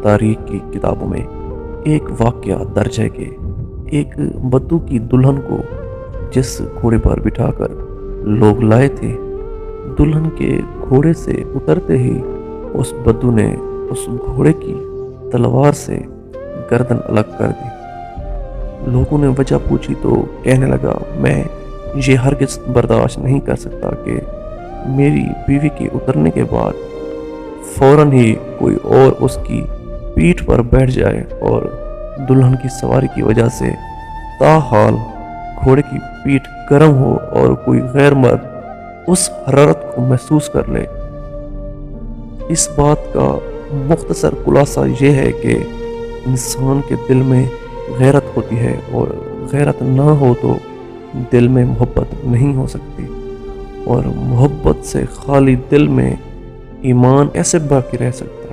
تاریخ کی کتابوں میں ایک واقعہ درج ہے کہ ایک بدو کی دلہن کو جس گھوڑے پر بٹھا کر لوگ لائے تھے، دلہن کے گھوڑے سے اترتے ہی اس بدو نے اس گھوڑے کی تلوار سے گردن الگ کر دی۔ لوگوں نے وجہ پوچھی تو کہنے لگا، میں یہ ہرگز برداشت نہیں کر سکتا کہ میری بیوی کے اترنے کے بعد فوراً ہی کوئی اور اس کی پیٹھ پر بیٹھ جائے اور دلہن کی سواری کی وجہ سے تاحال گھوڑے کی پیٹھ گرم ہو اور کوئی غیر مرد اس حرارت کو محسوس کر لے۔ اس بات کا مختصر خلاصہ یہ ہے کہ انسان کے دل میں غیرت ہوتی ہے، اور غیرت نہ ہو تو دل میں محبت نہیں ہو سکتی، اور محبت سے خالی دل میں ایمان ایسے باقی رہ سکتا